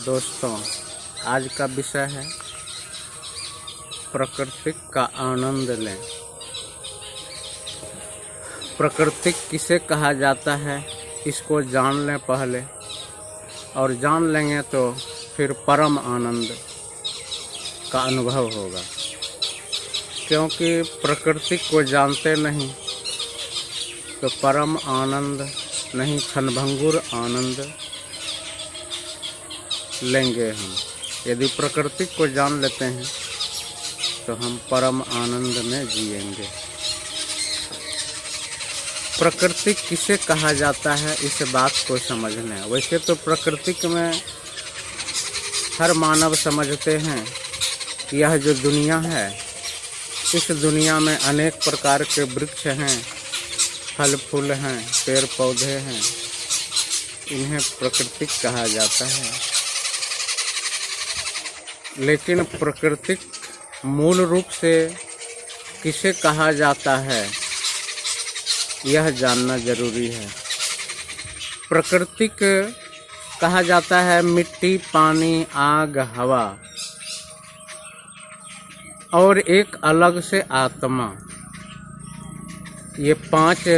दोस्तों, आज का विषय है प्रकृति का आनंद लें। प्रकृति किसे कहा जाता है, इसको जान लें पहले, और जान लेंगे तो फिर परम आनंद का अनुभव होगा। क्योंकि प्रकृति को जानते नहीं तो परम आनंद नहीं, क्षणभंगुर आनंद लेंगे हम। यदि प्रकृति को जान लेते हैं तो हम परम आनंद में जिएंगे। प्रकृति किसे कहा जाता है, इस बात को समझना है। वैसे तो प्रकृति में हर मानव समझते हैं कि यह जो दुनिया है, इस दुनिया में अनेक प्रकार के वृक्ष हैं, फल फूल हैं, पेड़ पौधे हैं, इन्हें प्रकृति कहा जाता है। लेकिन प्रकृति मूल रूप से किसे कहा जाता है, यह जानना जरूरी है। प्रकृति कहा जाता है मिट्टी, पानी, आग, हवा और एक अलग से आत्मा। ये पांच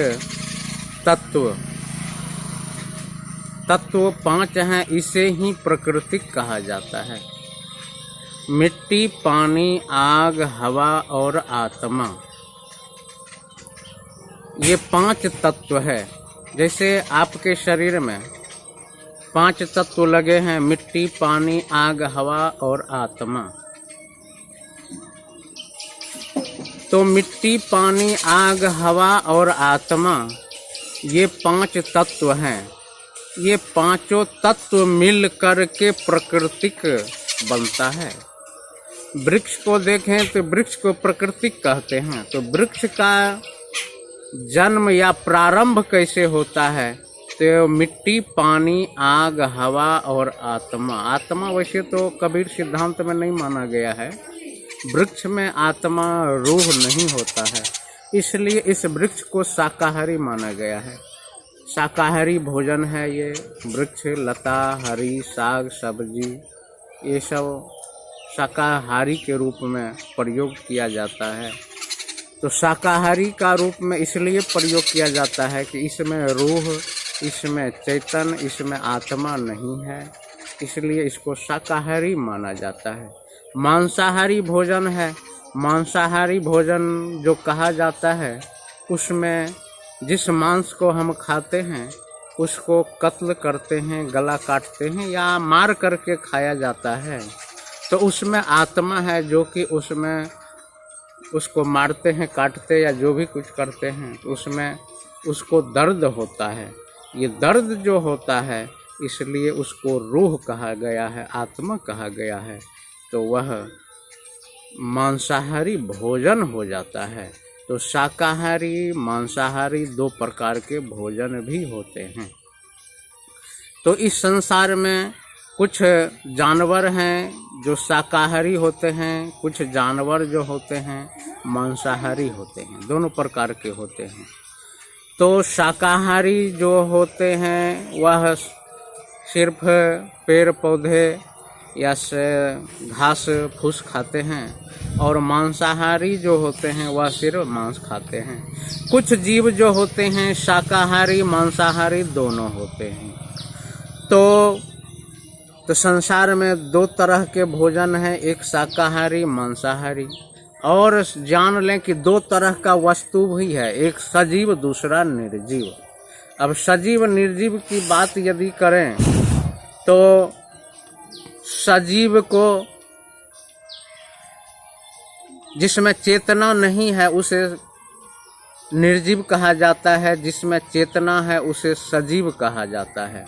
तत्व पांच हैं, इसे ही प्रकृति कहा जाता है। मिट्टी, पानी, आग, हवा और आत्मा, ये पांच तत्व है। जैसे आपके शरीर में पांच तत्व लगे हैं, मिट्टी, पानी, आग, हवा और आत्मा। तो मिट्टी, पानी, आग, हवा और आत्मा, ये पांच तत्व हैं। ये पांचों तत्व मिल कर के प्राकृतिक बनता है। वृक्ष को देखें तो वृक्ष को प्रकृति कहते हैं। तो वृक्ष का जन्म या प्रारंभ कैसे होता है, तो मिट्टी, पानी, आग, हवा और आत्मा। आत्मा वैसे तो कबीर सिद्धांत में नहीं माना गया है। वृक्ष में आत्मा रूह नहीं होता है, इसलिए इस वृक्ष को शाकाहारी माना गया है। शाकाहारी भोजन है ये वृक्ष। लता, हरी, साग, सब्जी, ये सब शाकाहारी के रूप में प्रयोग किया जाता है। तो शाकाहारी का रूप में इसलिए प्रयोग किया जाता है कि इसमें रूह, इसमें चैतन्य, इसमें आत्मा नहीं है, इसलिए इसको शाकाहारी माना जाता है। मांसाहारी भोजन है। मांसाहारी भोजन जो कहा जाता है, उसमें जिस मांस को हम खाते हैं उसको कत्ल करते हैं, गला काटते हैं या मार करके खाया जाता है। तो उसमें आत्मा है जो कि उसमें उसको मारते हैं, काटते या जो भी कुछ करते हैं, तो उसमें उसको दर्द होता है। ये दर्द जो होता है, इसलिए उसको रूह कहा गया है, आत्मा कहा गया है। तो वह मांसाहारी भोजन हो जाता है। तो शाकाहारी, मांसाहारी दो प्रकार के भोजन भी होते हैं। तो इस संसार में कुछ जानवर हैं जो शाकाहारी होते हैं, कुछ जानवर जो होते हैं मांसाहारी होते हैं, दोनों प्रकार के होते हैं। तो शाकाहारी जो होते हैं वह सिर्फ पेड़ पौधे या घास फूस खाते हैं, और मांसाहारी जो होते हैं वह सिर्फ मांस खाते हैं। कुछ जीव जो होते हैं शाकाहारी मांसाहारी दोनों होते हैं। तो संसार में दो तरह के भोजन हैं, एक शाकाहारी, मांसाहारी। और जान लें कि दो तरह का वस्तु भी है, एक सजीव, दूसरा निर्जीव। अब सजीव निर्जीव की बात यदि करें तो सजीव को जिसमें चेतना नहीं है उसे निर्जीव कहा जाता है, जिसमें चेतना है उसे सजीव कहा जाता है।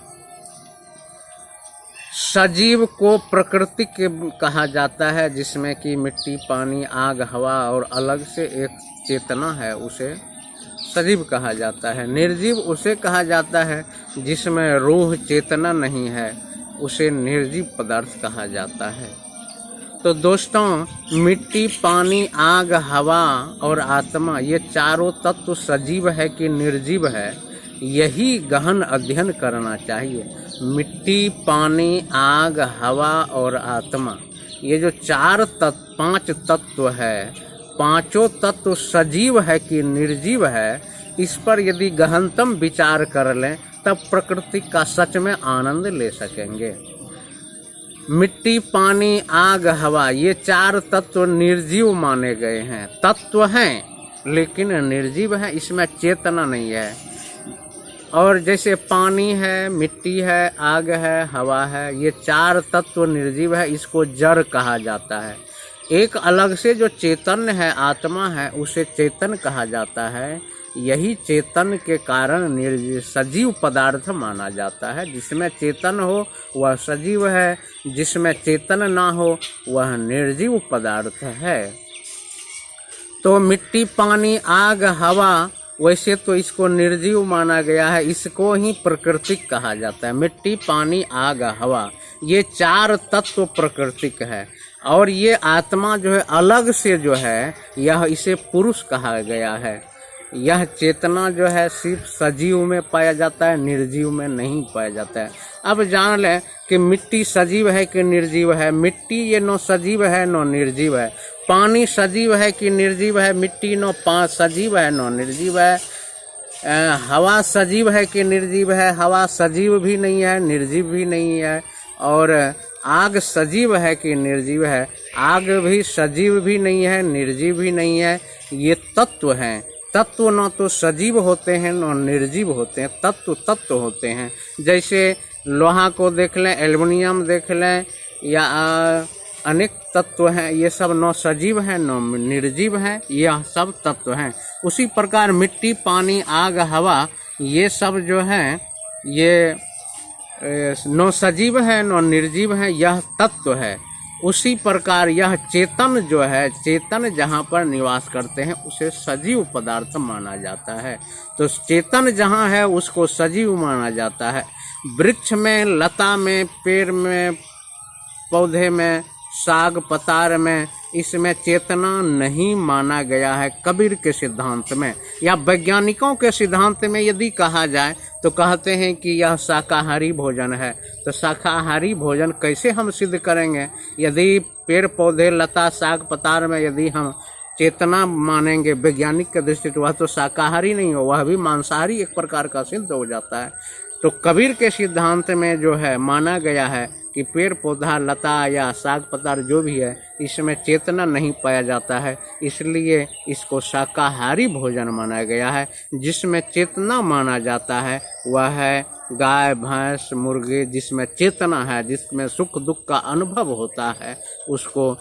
सजीव को प्रकृति के कहा जाता है, जिसमें कि मिट्टी, पानी, आग, हवा और अलग से एक चेतना है, उसे सजीव कहा जाता है। निर्जीव उसे कहा जाता है जिसमें रूह, चेतना नहीं है, उसे निर्जीव पदार्थ कहा जाता है। तो दोस्तों, मिट्टी, पानी, आग, हवा और आत्मा, ये चारों तत्व सजीव है कि निर्जीव है, यही गहन अध्ययन करना चाहिए। मिट्टी, पानी, आग, हवा और आत्मा, ये जो चार तत्व, पांच तत्व है, पांचों तत्व सजीव है कि निर्जीव है, इस पर यदि गहनतम विचार कर लें तब प्रकृति का सच में आनंद ले सकेंगे। मिट्टी, पानी, आग, हवा, ये चार तत्व निर्जीव माने गए हैं। तत्व हैं लेकिन निर्जीव है, इसमें चेतना नहीं है। और जैसे पानी है, मिट्टी है, आग है, हवा है, ये चार तत्व निर्जीव है, इसको जड़ कहा जाता है। एक अलग से जो चेतन है, आत्मा है, उसे चेतन कहा जाता है। यही चेतन के कारण निर्जीव सजीव पदार्थ माना जाता है। जिसमें चेतन हो वह सजीव है, जिसमें चेतन ना हो वह निर्जीव पदार्थ है। तो मिट्टी, पानी, आग, हवा, वैसे तो इसको निर्जीव माना गया है, इसको ही प्राकृतिक कहा जाता है। मिट्टी, पानी, आग, हवा, ये चार तत्व प्राकृतिक है। और ये आत्मा जो है अलग से जो है, यह इसे पुरुष कहा गया है। यह चेतना जो है सिर्फ सजीव में पाया जाता है, निर्जीव में नहीं पाया जाता है। अब जान लें कि मिट्टी सजीव है कि निर्जीव है। मिट्टी ये नो सजीव है नो निर्जीव है। पानी सजीव है कि निर्जीव है। मिट्टी नो सजीव है नो निर्जीव है। हवा सजीव है कि निर्जीव है। हवा सजीव भी नहीं है, निर्जीव भी नहीं है। और आग सजीव है कि निर्जीव है। आग भी सजीव भी नहीं है, निर्जीव भी नहीं है। ये तत्व हैं। तत्व न तो सजीव होते हैं न निर्जीव होते हैं, तत्व तत्व होते हैं। जैसे लोहा को देख लें, एल्युमिनियम देख लें, या अनेक तत्व हैं, ये सब न सजीव हैं न निर्जीव हैं, यह सब तत्व हैं। उसी प्रकार मिट्टी, पानी, आग, हवा, ये सब जो हैं ये न सजीव है न निर्जीव है, यह तत्व है। उसी प्रकार यह चेतन जो है, चेतन जहाँ पर निवास करते हैं उसे सजीव पदार्थ माना जाता है। तो चेतन जहाँ है उसको सजीव माना जाता है। वृक्ष में, लता में, पेड़ में, पौधे में, साग पतार में, इसमें चेतना नहीं माना गया है कबीर के सिद्धांत में। या वैज्ञानिकों के सिद्धांत में यदि कहा जाए तो कहते हैं कि यह शाकाहारी भोजन है। तो शाकाहारी भोजन कैसे हम सिद्ध करेंगे? यदि पेड़ पौधे, लता, साग पतार में यदि हम चेतना मानेंगे वैज्ञानिक के दृष्टि से, वह तो शाकाहारी नहीं हो, वह भी मांसाहारी एक प्रकार का सिद्ध हो जाता है। तो कबीर के सिद्धांत में जो है माना गया है कि पेड़ पौधा, लता या साग पतार जो भी है, इसमें चेतना नहीं पाया जाता है, इसलिए इसको शाकाहारी भोजन माना गया है। जिसमें चेतना माना जाता है वह है गाय, भैंस, मुर्गे, जिसमें चेतना है, जिसमें सुख दुख का अनुभव होता है, उसको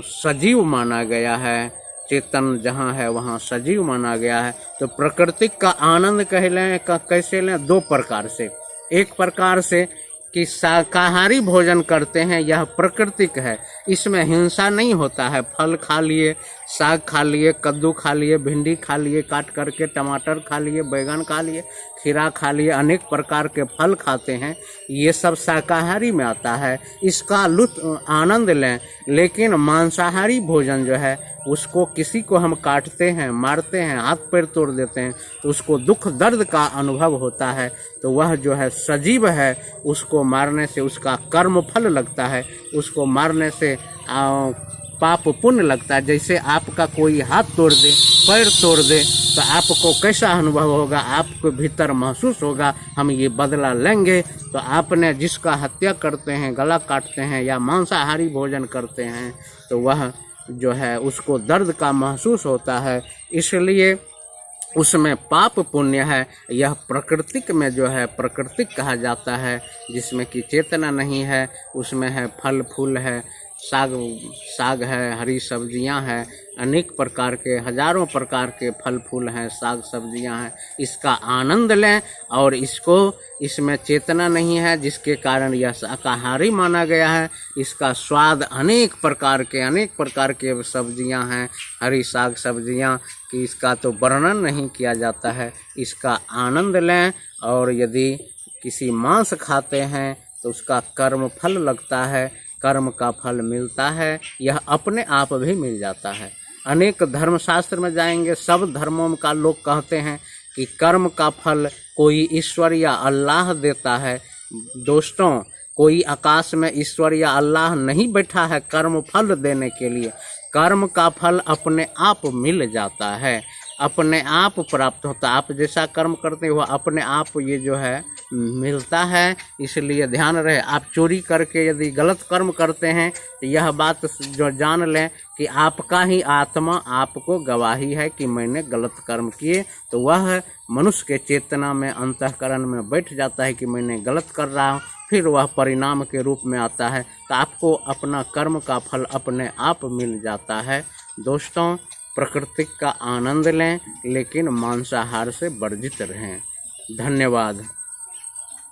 सजीव माना गया है। चेतन जहाँ है वहाँ सजीव माना गया है। तो प्रकृति का आनंद कह लें, कैसे लें? दो प्रकार से। एक प्रकार से कि शाकाहारी भोजन करते हैं, यह प्राकृतिक है, इसमें हिंसा नहीं होता है। फल खा लिए, साग खा लिए, कद्दू खा लिए, भिंडी खा लिए काट करके, टमाटर खा लिए, बैगन खा लिए, खीरा खा लिए, अनेक प्रकार के फल खाते हैं, ये सब शाकाहारी में आता है, इसका लुत्फ आनंद लें। लेकिन मांसाहारी भोजन जो है उसको किसी को हम काटते हैं, मारते हैं, हाथ पैर तोड़ देते हैं, तो उसको दुख दर्द का अनुभव होता है। तो वह जो है सजीव है, उसको मारने से उसका कर्म फल लगता है, उसको मारने से पाप पुण्य लगता है। जैसे आपका कोई हाथ तोड़ दे, पैर तोड़ दे, तो आपको कैसा अनुभव होगा? आपको भीतर महसूस होगा हम ये बदला लेंगे। तो आपने जिसका हत्या करते हैं, गला काटते हैं या मांसाहारी भोजन करते हैं, तो वह जो है उसको दर्द का महसूस होता है, इसलिए उसमें पाप पुण्य है। यह प्राकृतिक में जो है प्राकृतिक कहा जाता है, जिसमें कि चेतना नहीं है, उसमें है फल फूल है, साग है, हरी सब्जियां हैं, अनेक प्रकार के, हजारों प्रकार के फल फूल हैं, साग सब्जियां हैं, इसका आनंद लें। और इसमें चेतना नहीं है, जिसके कारण यह शाकाहारी माना गया है। इसका स्वाद अनेक प्रकार के सब्जियां हैं, हरी साग सब्जियां, कि इसका तो वर्णन नहीं किया जाता है। इसका आनंद लें। और यदि किसी मांस खाते हैं तो उसका कर्म फल लगता है, कर्म का फल मिलता है, यह अपने आप भी मिल जाता है। अनेक धर्मशास्त्र में जाएंगे, सब धर्मों का लोग कहते हैं कि कर्म का फल कोई ईश्वर या अल्लाह देता है, दोस्तों, कोई आकाश में ईश्वर या अल्लाह नहीं बैठा है कर्म फल देने के लिए। कर्म का फल अपने आप मिल जाता है, अपने आप प्राप्त होता है। आप जैसा कर्म करते हो अपने आप ये जो है मिलता है। इसलिए ध्यान रहे, आप चोरी करके यदि गलत कर्म करते हैं तो यह बात जो जान लें कि आपका ही आत्मा आपको गवाही है कि मैंने गलत कर्म किए। तो वह मनुष्य के चेतना में, अंतःकरण में बैठ जाता है कि मैंने गलत कर रहा हूँ, फिर वह परिणाम के रूप में आता है। तो आपको अपना कर्म का फल अपने आप मिल जाता है। दोस्तों, प्रकृति का आनंद लें, लेकिन मांसाहार से वर्जित रहें। धन्यवाद।